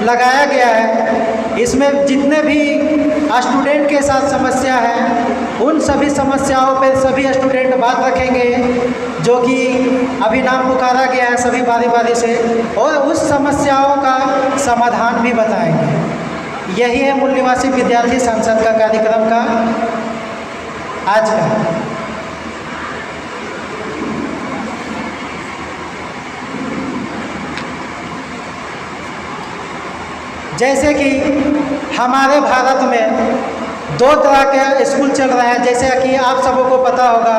लगाया गया है। इसमें जितने भी स्टूडेंट के साथ समस्या है उन सभी समस्याओं पे सभी स्टूडेंट बात रखेंगे, जो कि अभी नाम पुकारा गया है सभी बारी बारी से, और उस समस्याओं का समाधान भी बताएंगे। यही है मूल निवासी विद्यार्थी संसद का कार्यक्रम का आज का। जैसे कि हमारे भारत में दो तरह के स्कूल चल रहे हैं, जैसे कि आप सबों को पता होगा,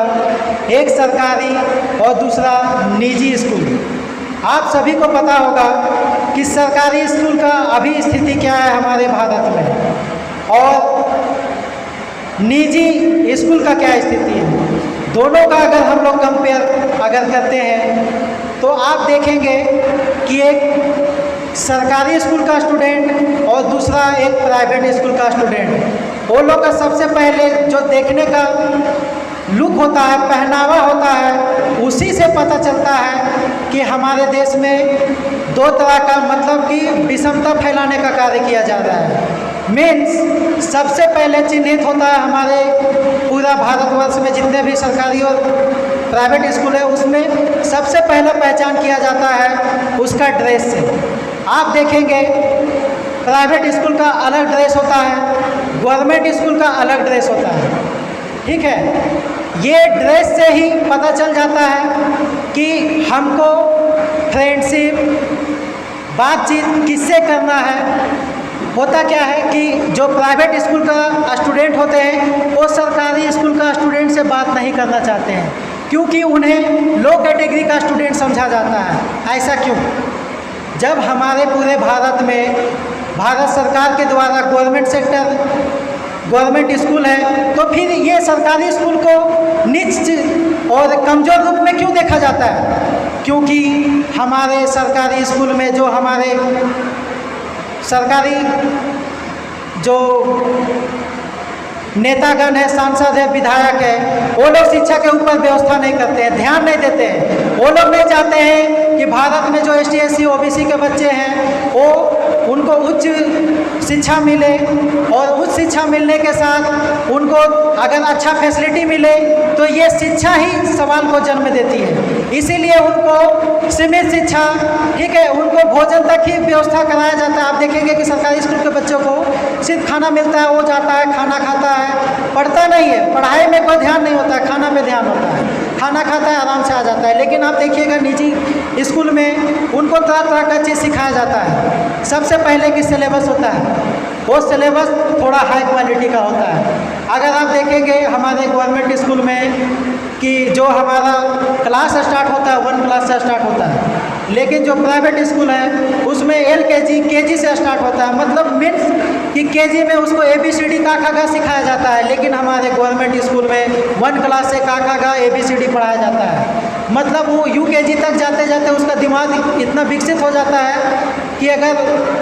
एक सरकारी और दूसरा निजी स्कूल। आप सभी को पता होगा कि सरकारी स्कूल का अभी स्थिति क्या है हमारे भारत में, और निजी स्कूल का क्या स्थिति है। दोनों का अगर हम लोग कंपेयर अगर करते हैं तो आप देखेंगे कि एक सरकारी स्कूल का स्टूडेंट और दूसरा एक प्राइवेट स्कूल का स्टूडेंट, वो लोग का सबसे पहले जो देखने का लुक होता है, पहनावा होता है, उसी से पता चलता है कि हमारे देश में दो तरह का मतलब कि विषमता फैलाने का कार्य किया जा रहा है। मीन्स सबसे पहले चिन्हित होता है हमारे पूरा भारतवर्ष में जितने भी सरकारी और प्राइवेट स्कूल है उसमें सबसे पहला पहचान किया जाता है उसका ड्रेस से। आप देखेंगे प्राइवेट स्कूल का अलग ड्रेस होता है, गवर्नमेंट स्कूल का अलग ड्रेस होता है। ठीक है, ये ड्रेस से ही पता चल जाता है कि हमको फ्रेंडशिप बातचीत किससे करना है। होता क्या है कि जो प्राइवेट स्कूल का स्टूडेंट होते हैं वो सरकारी स्कूल का स्टूडेंट से बात नहीं करना चाहते हैं, क्योंकि उन्हें लो कैटेगरी का स्टूडेंट समझा जाता है। ऐसा क्यों? जब हमारे पूरे भारत में भारत सरकार के द्वारा गवर्नमेंट स्कूल है, तो फिर ये सरकारी स्कूल को नीच और कमज़ोर रूप में क्यों देखा जाता है? क्योंकि हमारे सरकारी स्कूल में जो हमारे सरकारी जो नेतागण है, सांसद है, विधायक है, वो लोग शिक्षा के ऊपर व्यवस्था नहीं करते हैं, ध्यान नहीं देते हैं। वो लोग नहीं चाहते हैं कि भारत में जो ST SC OBC के बच्चे हैं वो उनको उच्च शिक्षा मिले, और उच्च शिक्षा मिलने के साथ उनको अगर अच्छा फैसिलिटी मिले तो ये शिक्षा ही सवाल को जन्म देती है। इसीलिए उनको सीमित शिक्षा, ठीक है, उनको भोजन तक ही व्यवस्था कराया जाता है। आप देखेंगे कि सरकारी स्कूल के बच्चों को सिर्फ खाना मिलता है, वो जाता है, खाना खाता है, पढ़ता नहीं है, पढ़ाई में कोई ध्यान नहीं होता है, खाना में ध्यान होता है, खाना खाता है, आराम से आ जाता है। लेकिन आप देखिएगा निजी स्कूल में उनको तरह तरह का चीज़ सिखाया जाता है। सबसे पहले की सिलेबस होता है, वो सिलेबस थोड़ा हाई क्वालिटी का होता है। अगर आप देखेंगे हमारे गवर्नमेंट स्कूल में कि जो हमारा क्लास स्टार्ट होता है 1 क्लास से स्टार्ट होता है, लेकिन जो प्राइवेट स्कूल है उसमें LKG KG से स्टार्ट होता है। मतलब मीन्स कि KG में उसको ABCD का खा गा सिखाया जाता है, लेकिन हमारे गवर्नमेंट स्कूल में 1 क्लास से का खा गा ABCD पढ़ाया जाता है। मतलब वो UKG तक जाते जाते उसका दिमाग इतना विकसित हो जाता है कि अगर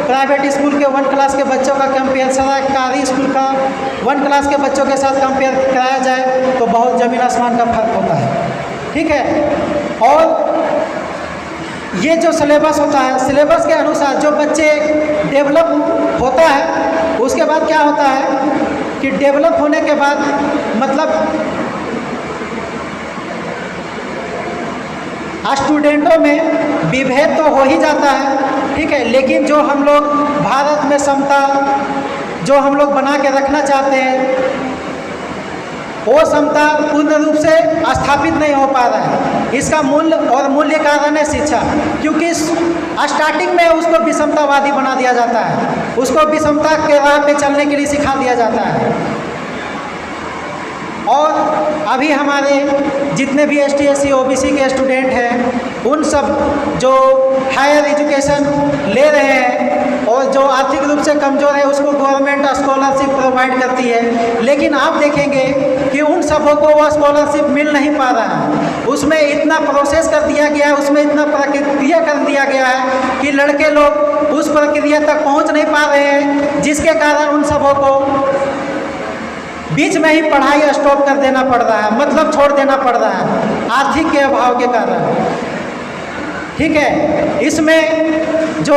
प्राइवेट स्कूल के 1 क्लास के बच्चों का कंपेयर सरकारी स्कूल का 1 क्लास के बच्चों के साथ कंपेयर कराया जाए तो बहुत ज़मीन आसमान का फर्क होता है। ठीक है, और ये जो सिलेबस होता है, सिलेबस के अनुसार जो बच्चे डेवलप होता है उसके बाद क्या होता है कि डेवलप होने के बाद मतलब स्टूडेंटों में विभेद तो हो ही जाता है। ठीक है, लेकिन जो हम लोग भारत में समता जो हम लोग बना के रखना चाहते हैं वो समता पूर्ण रूप से स्थापित नहीं हो पा रहा है। इसका मूल्य कारण है शिक्षा, क्योंकि स्टार्टिंग में उसको विषमतावादी बना दिया जाता है, उसको विषमता के राह पे चलने के लिए सिखा दिया जाता है। और अभी हमारे जितने भी ST SC OBC के स्टूडेंट हैं उन सब जो हायर एजुकेशन ले रहे हैं और जो आर्थिक रूप से कमज़ोर है उसको गवर्नमेंट स्कॉलरशिप प्रोवाइड करती है, लेकिन आप देखेंगे कि उन सबों को वह स्कॉलरशिप मिल नहीं पा रहा है। उसमें इतना प्रोसेस कर दिया गया है, उसमें इतना प्रक्रिया कर दिया गया है कि लड़के लोग उस प्रक्रिया तक पहुंच नहीं पा रहे हैं, जिसके कारण उन सबों को बीच में ही पढ़ाई स्टॉप कर देना पड़ रहा है, मतलब छोड़ देना पड़ रहा है आर्थिक के अभाव के कारण। ठीक है, इसमें जो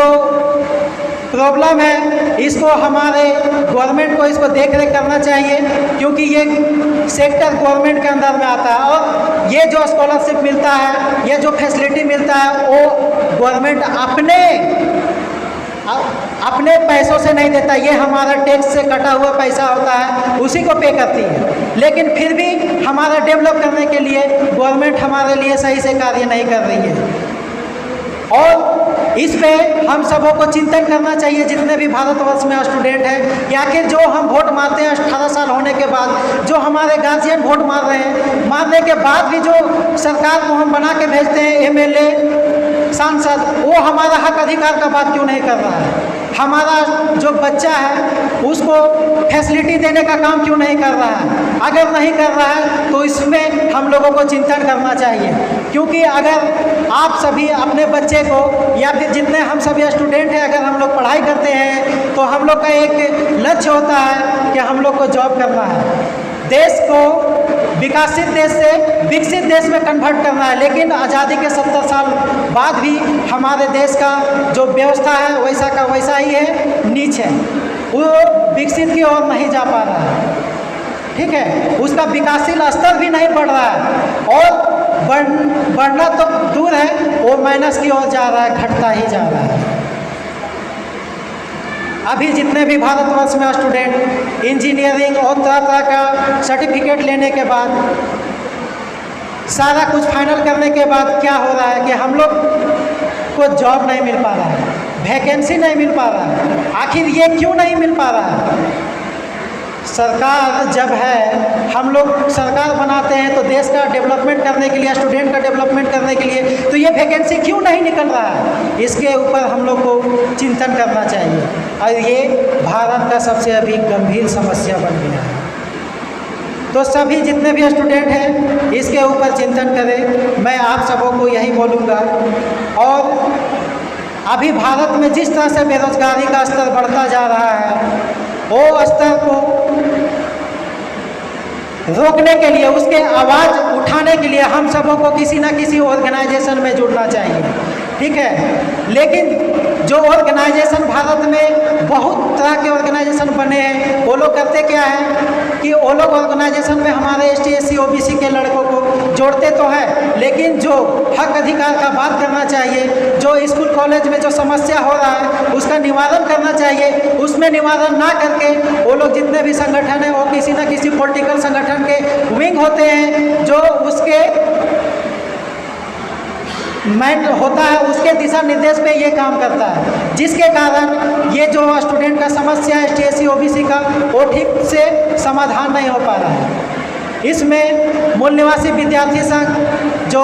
प्रॉब्लम है, इसको हमारे गवर्नमेंट को इसको देख रेख करना चाहिए, क्योंकि ये सेक्टर गवर्नमेंट के अंदर में आता है और ये जो स्कॉलरशिप मिलता है, ये जो फैसिलिटी मिलता है, वो गवर्नमेंट अपने पैसों से नहीं देता, ये हमारा टैक्स से कटा हुआ पैसा होता है, उसी को पे करती है। लेकिन फिर भी हमारा डेवलप करने के लिए गवर्नमेंट हमारे लिए सही से कार्य नहीं कर रही है। और इस पे हम सबों को चिंतन करना चाहिए, जितने भी भारतवर्ष में स्टूडेंट हैं, कि आखिर जो हम वोट मारते हैं 18 साल होने के बाद, जो हमारे गार्जियन वोट मार रहे हैं, मारने के बाद भी जो सरकार को हम बना के भेजते हैं एमएलए सांसद, वो हमारा हक अधिकार का बात क्यों नहीं कर रहा है? हमारा जो बच्चा है उसको फैसिलिटी देने का काम क्यों नहीं कर रहा है? अगर नहीं कर रहा है तो इसमें हम लोगों को चिंतन करना चाहिए, क्योंकि अगर आप सभी अपने बच्चे को या फिर जितने हम सभी स्टूडेंट हैं, अगर हम लोग पढ़ाई करते हैं तो हम लोग का एक लक्ष्य होता है कि हम लोग को जॉब करना है, देश को विकसित देश से विकसित देश में कन्वर्ट करना है। लेकिन आज़ादी के 70 साल बाद भी हमारे देश का जो व्यवस्था है वैसा का वैसा ही है, नीच है, वो विकसित की ओर नहीं जा पा रहा है। ठीक है, उसका विकासशील स्तर भी नहीं बढ़ रहा है, और बढ़ना तो दूर है, वो माइनस की ओर जा रहा है, घटता ही जा रहा है। अभी जितने भी भारतवर्ष में स्टूडेंट इंजीनियरिंग और तरह तरह का सर्टिफिकेट लेने के बाद, सारा कुछ फाइनल करने के बाद क्या हो रहा है कि हम लोग को जॉब नहीं मिल पा रहा है, वैकेंसी नहीं मिल पा रहा है। आखिर ये क्यों नहीं मिल पा रहा है? सरकार जब है, हम लोग सरकार बनाते हैं तो देश का डेवलपमेंट करने के लिए, स्टूडेंट का डेवलपमेंट करने के लिए, तो ये वैकेंसी क्यों नहीं निकल रहा है? इसके ऊपर हम लोग को चिंतन करना चाहिए, और ये भारत का सबसे अभी गंभीर समस्या बन गया है। तो सभी जितने भी स्टूडेंट हैं इसके ऊपर चिंतन करें, मैं आप सबों को यही बोलूँगा। और अभी भारत में जिस तरह से बेरोजगारी का स्तर बढ़ता जा रहा है, वो स्तर को रोकने के लिए, उसके आवाज़ उठाने के लिए हम सबों को किसी न किसी ऑर्गेनाइजेशन में जुड़ना चाहिए। ठीक है, लेकिन जो ऑर्गेनाइजेशन भारत में बहुत तरह के ऑर्गेनाइजेशन बने हैं, वो लोग करते क्या है कि वो लोग ऑर्गेनाइजेशन में हमारे ST SC OBC के लड़कों को जोड़ते तो है, लेकिन जो हक अधिकार का बात करना चाहिए, जो स्कूल कॉलेज में जो समस्या हो रहा है उसका निवारण करना चाहिए, उसमें निवारण ना करके वो लोग जितने भी संगठन हैं वो किसी न किसी पॉलिटिकल संगठन के विंग होते हैं, जो उसके मैंड होता है, उसके दिशा निर्देश पे ये काम करता है, जिसके कारण ये जो स्टूडेंट का समस्या है ST SC OBC का, वो ठीक से समाधान नहीं हो पा रहा है। इसमें मूल निवासी विद्यार्थी संघ जो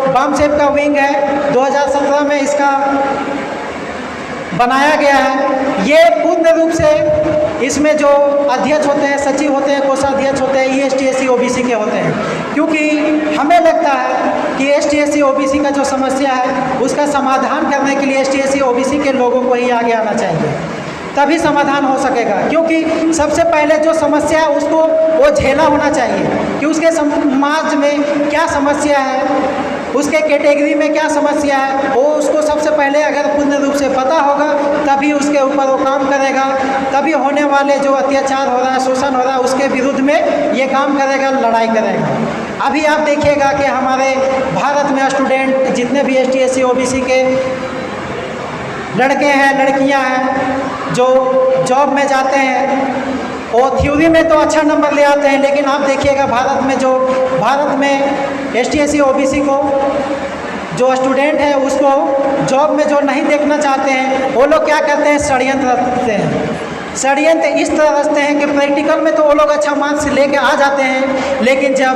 बामसेप का विंग है, 2017 में इसका बनाया गया है। ये पूर्ण रूप से इसमें जो अध्यक्ष होते हैं, सचिव होते हैं, कोषाध्यक्ष होते हैं, ये ST SC OBC के होते हैं, क्योंकि हमें लगता है कि ST SC OBC का जो समस्या है उसका समाधान करने के लिए ST SC OBC के लोगों को ही आगे आना चाहिए, तभी समाधान हो सकेगा। क्योंकि सबसे पहले जो समस्या है उसको वो झेला होना चाहिए कि उसके समाज में क्या समस्या है, उसके कैटेगरी में क्या समस्या है, वो उसको सबसे पहले अगर पूर्ण रूप से पता होगा तभी उसके ऊपर वो काम करेगा, तभी होने वाले जो अत्याचार हो रहा है, शोषण हो रहा है, उसके विरुद्ध में ये काम करेगा, लड़ाई करेगा। अभी आप देखिएगा कि हमारे भारत में स्टूडेंट जितने भी ST SC OBC के लड़के हैं, लड़कियां हैं, जो जॉब में जाते हैं, और थ्योरी में तो अच्छा नंबर ले आते हैं, लेकिन आप देखिएगा भारत में ST SC OBC को जो स्टूडेंट है उसको जॉब में जो नहीं देखना चाहते हैं, वो लोग क्या करते हैं, षड्यंत्र रचते हैं। षड्यंत्र इस तरह रचते हैं कि प्रैक्टिकल में तो वो लोग अच्छा मार्क्स लेके आ जाते हैं, लेकिन जब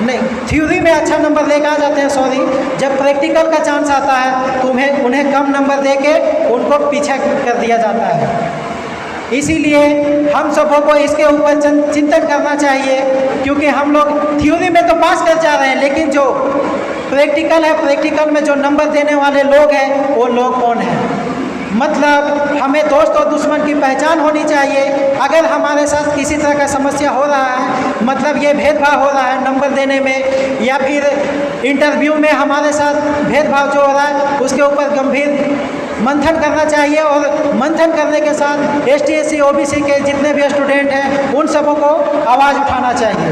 नहीं थ्योरी में अच्छा नंबर लेकर आ जाते हैं, जब प्रैक्टिकल का चांस आता है तो उन्हें कम नंबर देके उनको पीछे कर दिया जाता है। इसीलिए हम सबों को इसके ऊपर चिंतन करना चाहिए, क्योंकि हम लोग थ्योरी में तो पास कर जा रहे हैं, लेकिन जो प्रैक्टिकल है, प्रैक्टिकल में जो नंबर देने वाले लोग हैं वो लोग कौन हैं? मतलब हमें दोस्त और दुश्मन की पहचान होनी चाहिए। अगर हमारे साथ किसी तरह का समस्या हो रहा है, मतलब ये भेदभाव हो रहा है नंबर देने में, या फिर इंटरव्यू में हमारे साथ भेदभाव जो हो रहा है, उसके ऊपर गंभीर मंथन करना चाहिए और मंथन करने के साथ ST SC OBC के जितने भी स्टूडेंट हैं उन सबों को आवाज़ उठाना चाहिए।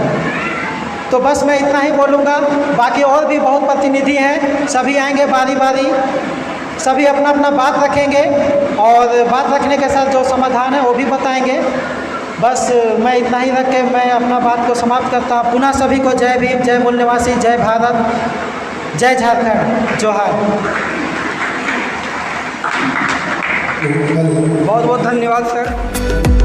तो बस मैं इतना ही बोलूँगा, बाकी और भी बहुत प्रतिनिधि हैं, सभी आएंगे बारी बारी, सभी अपना अपना बात रखेंगे और बात रखने के साथ जो समाधान है वो भी बताएंगे। बस मैं इतना ही रख के मैं अपना बात को समाप्त करता हूँ। पुनः सभी को जय भीम, जय मूल निवासी, जय भारत, जय झारखंड, जोहार। बहुत बहुत धन्यवाद सर।